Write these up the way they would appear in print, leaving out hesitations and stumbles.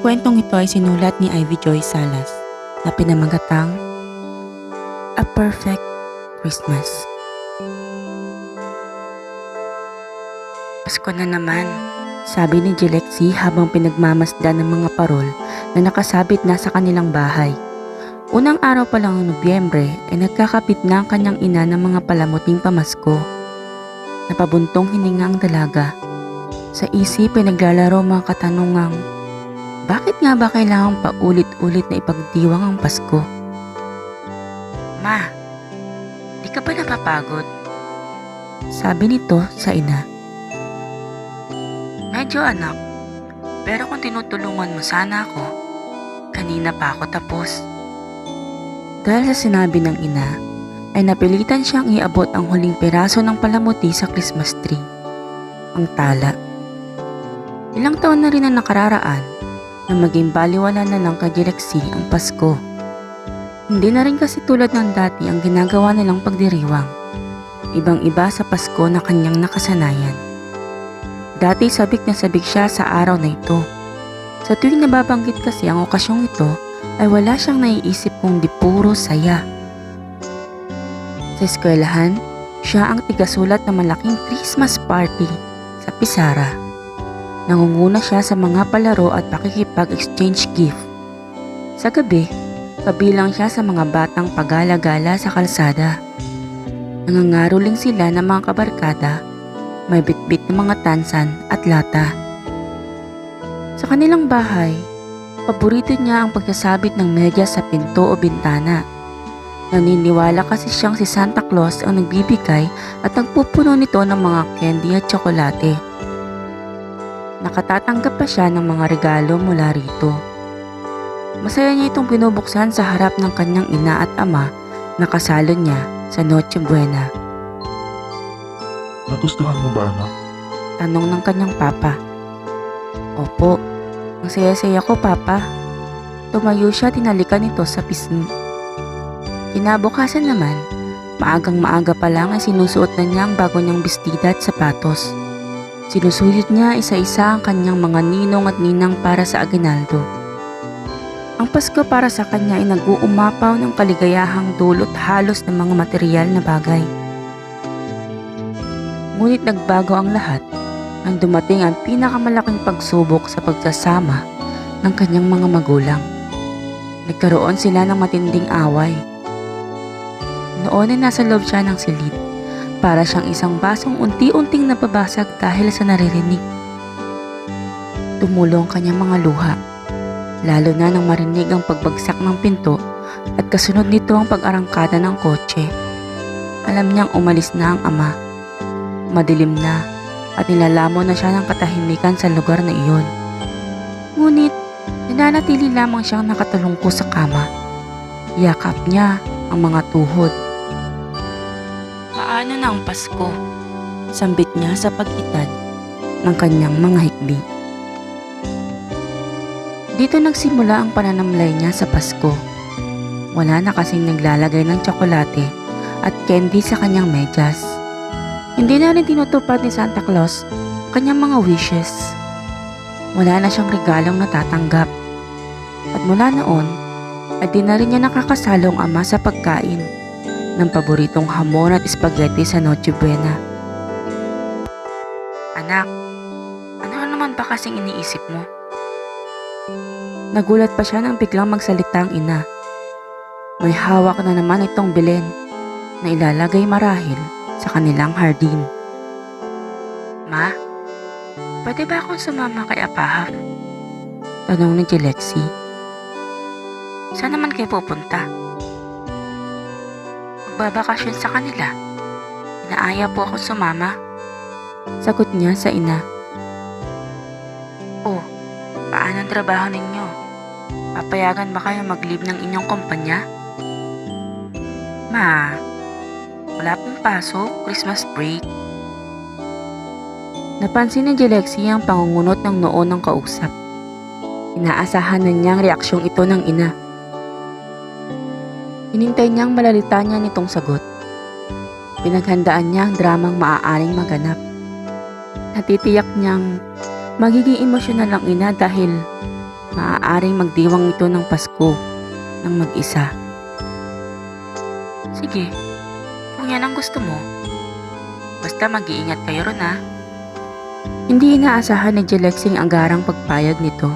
kwentong ito ay sinulat ni Ivy Joy Salas na pinamagatang A Perfect Christmas. Pasko na naman, sabi ni Jelexi habang pinagmamasdan ng mga parol na nakasabit na sa kanilang bahay. Unang araw pa lang ng Nobyembre ay nagkakapit na ang kanyang ina ng mga palamuting pamasko. Napabuntong hininga ang dalaga. Sa isip ay naglalaro mga katanungang, bakit nga ba kailangang paulit-ulit na ipagdiwang ang Pasko? Ma, di ka ba napapagod? Sabi nito sa ina. Medyo anak, pero kung tinutulungan mo sana ako, kanina pa ako tapos. Dahil sa sinabi ng ina, ay napilitan siyang iabot ang huling piraso ng palamuti sa Christmas tree, ang tala. Ilang taon na rin ang nakararaan na maging baliwala na lang kay Jelexi ang Pasko. Hindi na rin kasi tulad ng dati ang ginagawa nilang pagdiriwang. Ibang-iba sa Pasko na kanyang nakasanayan. Dati sabik na sabik siya sa araw na ito. Sa tuwing nababanggit kasi ang okasyong ito, ay wala siyang naiisip kung di puro saya. Sa eskwelahan, siya ang tigasulat ng malaking Christmas party sa pisara. Nangunguna siya sa mga palaro at pakikipag-exchange gift. Sa gabi, kabilang siya sa mga batang pagala-gala sa kalsada. Nangangaroling sila ng mga kabarkada, may bitbit ng mga tansan at lata. Sa kanilang bahay, paborito niya ang pagsasabit ng medyas sa pinto o bintana. Naniniwala kasi siyang si Santa Claus ang nagbibigay at nagpupuno nito ng mga candy at tsokolate. Nakatatanggap pa siya ng mga regalo mula rito. Masaya niya itong binubuksan sa harap ng kanyang ina at ama na kasalo niya sa Noche Buena. Nagustuhan mo ba, anak? Tanong ng kanyang papa. Opo, ang saya-saya ko, papa. Tumayo siya, tinalikan ito sa pisngi. Kinabukasan naman, maagang-maaga pa lang ay sinusuot na niya ang bago niyang bestida at sapatos. Sinusuyot niya isa-isa ang kanyang mga ninong at ninang para sa aginaldo. Ang Pasko para sa kanya ay nag-uumapaw ng kaligayahang dulot halos ng mga material na bagay. Ngunit nagbago ang lahat nang dumating ang pinakamalaking pagsubok sa pagsasama ng kanyang mga magulang. Nagkaroon sila ng matinding away. Noon ay nasa loob siya ng silid, para siyang isang basong unti-unting napabasag dahil sa naririnig. Tumulong kanyang mga luha, lalo na nang marinig ang pagbagsak ng pinto at kasunod nito ang pag-arangkada ng kotse. Alam niyang umalis na ang ama. Madilim na at nilalamon na siya ng katahimikan sa lugar na iyon. Ngunit, nananatili lamang siyang nakatalungko sa kama. Yakap niya ang mga tuhod. Paano na ang Pasko? Sambit niya sa pag-itad ng kanyang mga hikbi. Dito nagsimula ang pananamlay niya sa Pasko. Wala na kasing naglalagay ng tsokolate at candy sa kanyang medyas. Hindi na rin tinutupad ni Santa Claus kanyang mga wishes. Wala na siyang regalong natatanggap. At mula noon, ay di na rin niya nakakasalo ang ama sa pagkain ng paboritong hamon at spaghetti sa Noche Buena. Anak, ano naman ba kasing iniisip mo? Nagulat pa siya nang biglang magsalita ang ina. May hawak na naman itong Belen na ilalagay marahil sa kanilang hardin. Ma, pwede ba akong sumama kay Apahaf? Tanong ni Jelexi. Saan naman kayo pupunta? Magbabakasyon sa kanila. Inaaya po ako sumama. Sagot niya sa ina. Oh, paano ang trabaho ninyo? Papayagan ba kayo mag-leave ng inyong kumpanya? Ma, wala pong pasok, Christmas break. Napansin ni Jelexi ang pangungunot ng noo ng kausap. Inaasahan na niya ang reaksyong ito ng ina. Hinintay niyang malalita niya nitong sagot. Pinaghandaan niya ang dramang maaaring maganap. Natitiyak niyang magiging emosyonal ang ina dahil Maaaring magdiwang ito ng Pasko ng mag-isa. Sige, kung yan ang gusto mo. Basta mag-iingat kayo ron ha. Hindi inaasahan ni Jelexing ang garang pagpayag nito.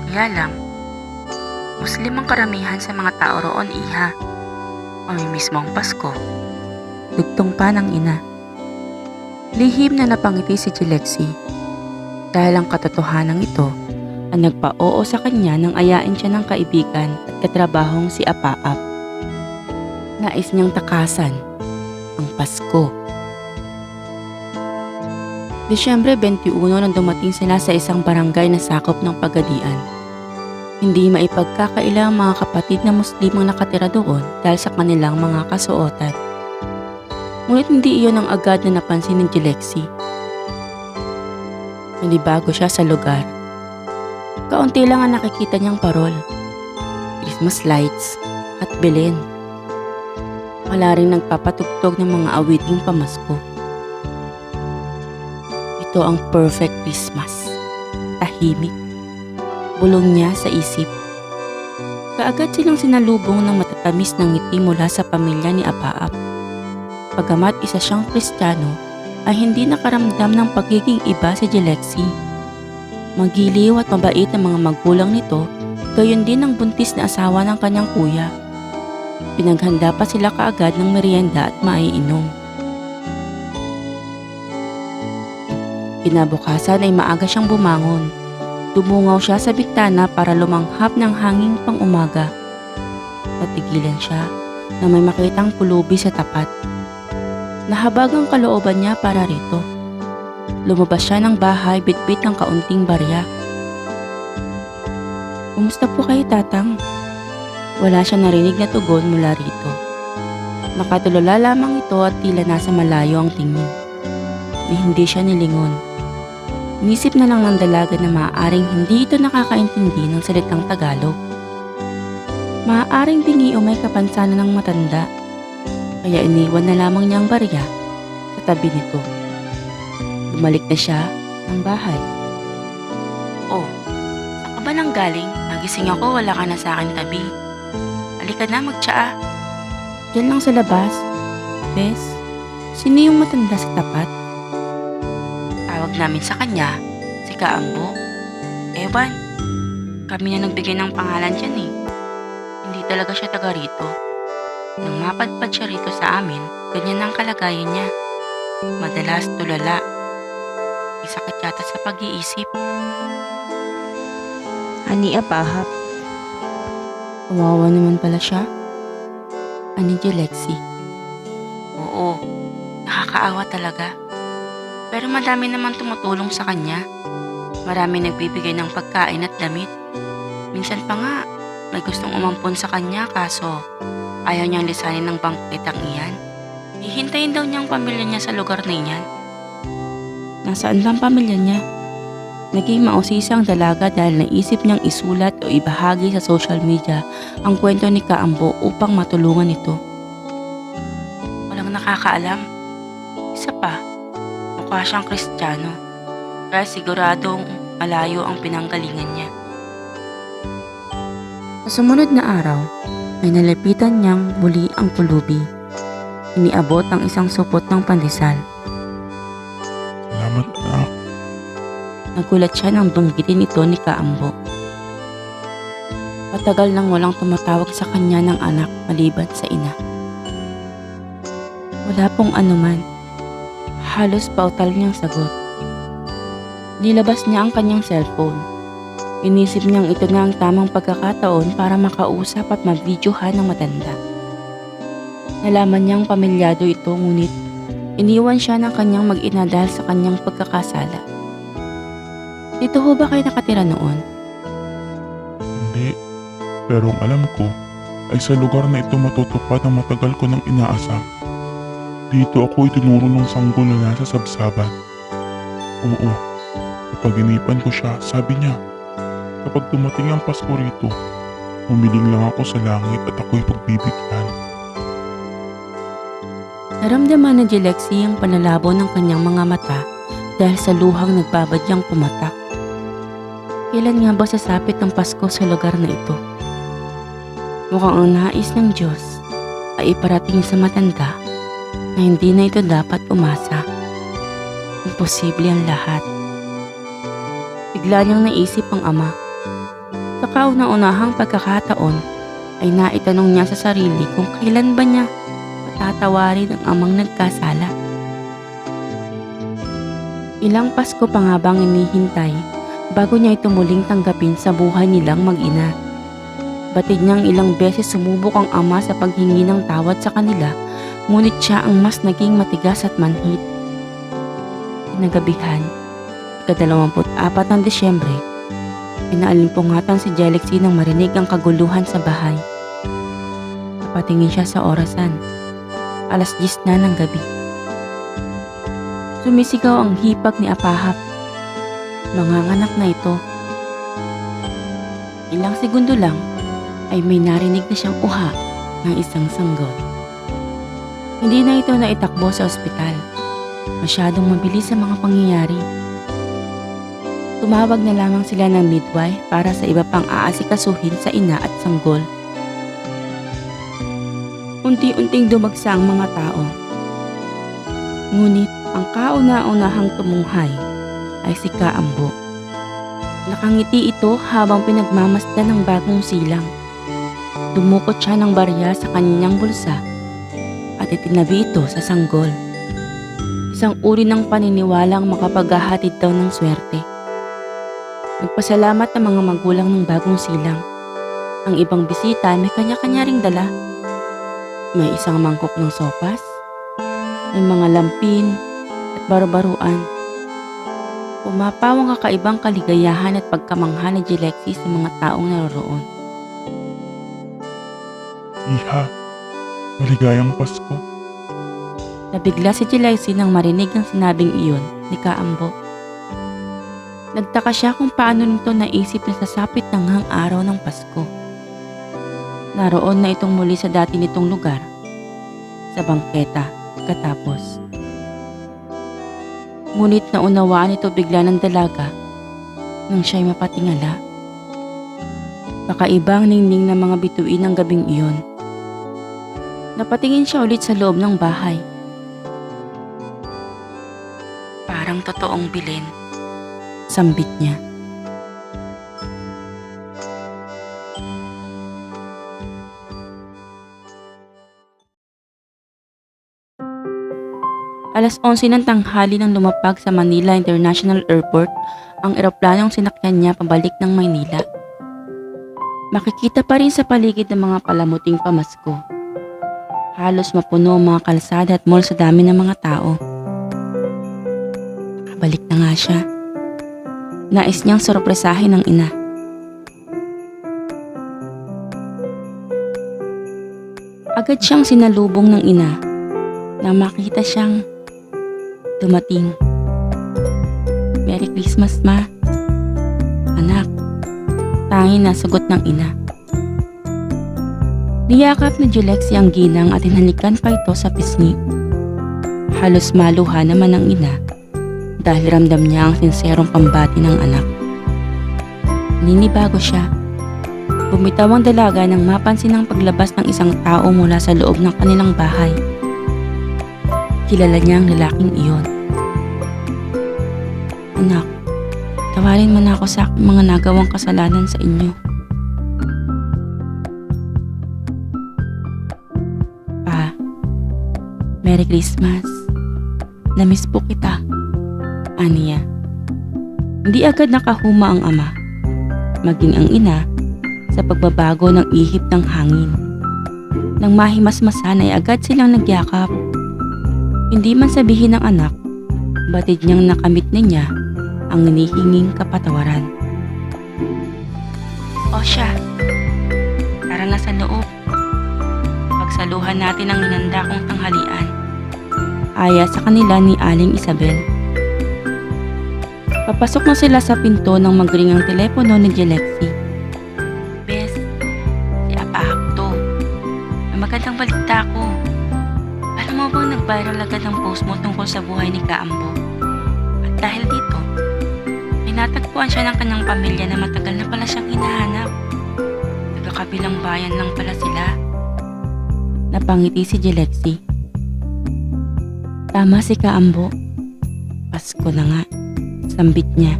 Kaya lang, Muslim ang karamihan sa mga tao roon, iha. Kami mismo ang Pasko. Dugtong pa ng ina. Lihim na napangiti si Jelexi dahil ang katotohanan ito ang nagpa-oo sa kanya nang ayain siya ng kaibigan at katrabahong si Apaap. Nais niyang takasan ang Pasko. Disyembre 21 nang dumating sila sa isang barangay na sakop ng Pagadian. Hindi maipagkakaila ang mga kapatid na Muslim ang nakatira doon dahil sa kanilang mga kasuotan. Ngunit hindi iyon ang agad na napansin ni Jelexi. Nalibago siya sa lugar. Kaunti lang ang nakikita niyang parol, Christmas lights at Belen. Wala rin nagpapatugtog ng mga awiting pamasko. Ito ang perfect Christmas. Tahimik. Bulong niya sa isip. Kaagad silang sinalubong ng matatamis na ngiti mula sa pamilya ni Apaap. Pagamat isa siyang Kristiyano, ay hindi nakaramdam ng pagiging iba si Jelexi. Magiliw at mabait ang mga magulang nito, gayon din ang buntis na asawa ng kanyang kuya. Pinaghanda pa sila kaagad ng merienda at maiinom. Kinabukasan ay maaga siyang bumangon. Dumungaw siya sa bintana para lumanghap ng hangin pang umaga. Patigilan siya na may makitang pulubi sa tapat. Nahabag ang kalooban niya para rito. Lumabas siya ng bahay bitbit ng kaunting barya. Kumusta po kayo, tatang? Wala siya narinig na tugon mula rito. Nakatulala lamang ito at tila nasa malayo ang tingin. Hindi siya nilingon. Inisip na lang ng dalaga na maaaring hindi ito nakakaintindi ng salitang Tagalog. Maaaring bingi o may kapansanan ng matanda, kaya iniwan na lamang niya ang barya sa tabi nito. Bumalik na siya ng bahay. Oh, saan ka ba nang galing? Nagising ako, wala ka na sa akin tabi. Halika na, magtsaa. Diyan lang sa labas. Bes, sino yung matanda sa tapat? Tawag namin sa kanya, si Kaambo. Ewan, kami na nagbigay ng pangalan dyan eh. Hindi talaga siya taga rito. Nang mapadpad siya rito sa amin, ganyan ang kalagayan niya. Madalas tulala. May sakit yata sa pag-iisip. Ani Apahap. Kawawa naman pala siya. Ani Jelexi. Oo, nakakaawa talaga. Pero madami naman tumutulong sa kanya. Marami nagbibigay ng pagkain at damit. Minsan pa nga, may gustong umampon sa kanya kaso ayaw niyang lisanin ng bangketang iyan. Hihintayin daw niyang pamilya niya sa lugar na iyan. Nasaan ba ang pamilya niya? Naging mausisang dalaga dahil naisip niyang isulat o ibahagi sa social media ang kwento ni Kaambo upang matulungan ito. Walang nakakaalam. Isa pa, mukha siyang Kristiyano, kaya siguradong malayo ang pinanggalingan niya. Sa sumunod na araw, ay nalapitan niyang muli ang pulubi. Iniabot ang isang supot ng pandesal. Salamat, anak. Nagulat siya nang banggitin ito ni Kaambo. Patagal nang walang tumatawag sa kanya ng anak maliban sa ina. Wala pong anuman. Halos pautal niyang sagot. Nilabas niya ang kanyang cellphone. Inisip niyang ito na ang tamang pagkakataon para makausap at mabidyohan ng matanda. Nalaman niyang pamilyado ito ngunit iniwan siya ng kanyang mag-ina dahil sa kanyang pagkakasala. Dito ho ba kayo nakatira noon? Hindi. Pero ang alam ko ay sa lugar na ito matutupad ang matagal ko nang inaasam. Dito ako itinuro ng sanggol na nasa sabsaban. Oo, napag-inipan ko siya, sabi niya. Kapag dumating ang Pasko rito, humiling lang ako sa langit at ako'y pagbibigyan. Naramdaman ni Jelexi ang panlalabo ng kanyang mga mata dahil sa luhang nagbabadyang pumatak. Kailan nga ba sasapit ng Pasko sa lugar na ito? Mukhang ang nais ng Diyos ay iparating sa matanda na hindi na ito dapat umasa. Imposible ang lahat. Bigla niyang naisip ang ama. Sa kauna-unahang pagkakataon ay naitanong niya sa sarili kung kailan ba niya patatawarin ang amang nagkasala. Ilang Pasko pa nga bang inihintay bago niya ito muling tanggapin sa buhay nilang mag-ina. Batid niyang ilang beses sumubok ang ama sa paghingi ng tawad sa kanila, ngunit siya ang mas naging matigas at manhid. Kinagabihan, ika-24 ng Disyembre, pinaaalimpungatan si Jelexy nang marinig ang kaguluhan sa bahay. Napatingin siya sa orasan. 10:00 na ng gabi. Sumisigaw ang hipag ni Apahap. Manganganak na ito. Ilang segundo lang ay may narinig na siyang uha ng isang sanggol. Hindi na ito naitakbo sa ospital. Masyadong mabilis ang mga pangyayari. Tumawag na lamang sila ng midwife para sa iba pang aasikasuhin sa ina at sanggol. Unti-unting dumagsa ang mga tao. Ngunit ang kauna-unahang tumunghay ay si Kaambo. Nakangiti ito habang pinagmamasdan ng bagong silang. Dumukot siya ng barya sa kanyang bulsa at itinabi ito sa sanggol. Isang uri ng paniniwalang makapaghahatid daw ng swerte. Nagpasalamat ang mga magulang ng bagong silang. Ang ibang bisita may kanya-kanya ring dala. May isang mangkok ng sopas, may mga lampin at baro-baruan. Umapaw ang kakaibang kaligayahan at pagkamangha ni Jelexy sa mga taong naroroon. Iha, maligayang Pasko. Nabigla si Jelexy nang marinig ang sinabing iyon ni Kaambo. Nagtaka siya kung paano nito naisip na sasapit ng hang araw ng Pasko. Naroon na itong muli sa dati nitong lugar, sa bangketa, katapos. Ngunit naunawaan ito bigla ng dalaga nang siya'y mapatingala. Kakaibang ningning ng mga bituin ng gabing iyon. Napatingin siya ulit sa loob ng bahay. Parang totoong bilin, sambit niya. Alas 11 ng tanghali nang lumapag sa Manila International Airport ang eroplanong sinakyan niya pabalik ng Maynila. Makikita pa rin sa paligid ng mga palamuting pamasko. Halos mapuno ang mga kalsada at mall sa dami ng mga tao. Nakabalik na nga siya. Nais niyang sorpresahin ng ina. Agad siyang sinalubong ng ina nang makita siyang dumating. Merry Christmas, Ma. Anak, tanging nasagot ng ina. Niyakap ni Jelexy ang ginang at hinalikan pa ito sa pisngi. Halos maluha naman ang ina dahil ramdam niya ang sinserong pambati ng anak. Ninibago siya. Bumitaw ang dalaga nang mapansin ang paglabas ng isang tao mula sa loob ng kanilang bahay. Kilala niya ang lalaking iyon. Anak, tawarin mo na ako sa aking mga nagawang kasalanan sa inyo. Pa, Merry Christmas. Namiss po kita. Aniya. Hindi agad nakahuma ang ama, maging ang ina, sa pagbabago ng ihip ng hangin. Nang mahimasmasan ay agad silang nagyakap. Hindi man sabihin ng anak, batid niyang nakamit na niya ang hinihinging kapatawaran. O siya, tara na sa loob. Pagsaluhan natin ang hinanda kong tanghalian. Aya sa kanila ni Aling Isabel. Papasok na sila sa pinto nang magring ang telepono ni Jelexy. Bes, si Apahap to. May magandang balita ko. Alam mo bang nag-viral agad ang post mo tungkol sa buhay ni Kaambo? At dahil dito, may natagpuan siya ng kanyang pamilya na matagal na pala siyang hinahanap. Taga-kabilang bayan lang pala sila. Napangiti si Jelexi. Tama si Kaambo. Pasko na nga. Sambit niya.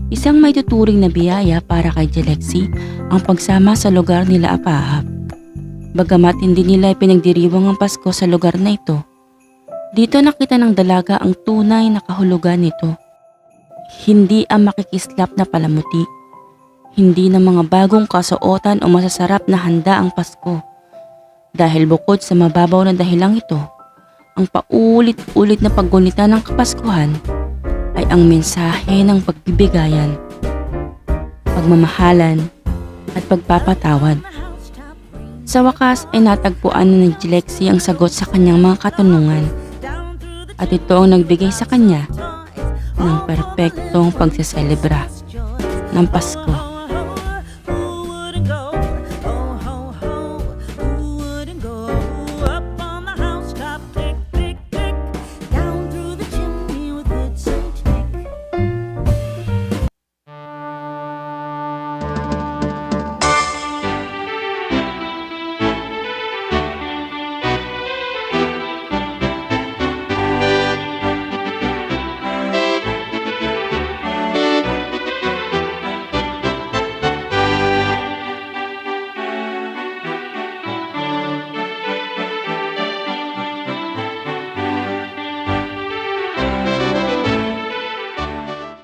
Isang may tuturing na biyaya para kay Jelexi ang pagsama sa lugar nila Apahab. Bagamat hindi nila pinagdiriwang ang Pasko sa lugar na ito, dito nakita ng dalaga ang tunay na kahulugan nito. Hindi ang makikislap na palamuti. Hindi na mga bagong kasuotan o masasarap na handa ang Pasko. Dahil bukod sa mababaw na dahilang ito, ang paulit-ulit na paggunita ng Kapaskuhan ay ang mensahe ng pagbibigayan, pagmamahalan at pagpapatawad. Sa wakas ay natagpuan na ni Jelexi ang sagot sa kanyang mga katanungan at ito ang nagbigay sa kanya ng perpektong pagseselebra ng Pasko.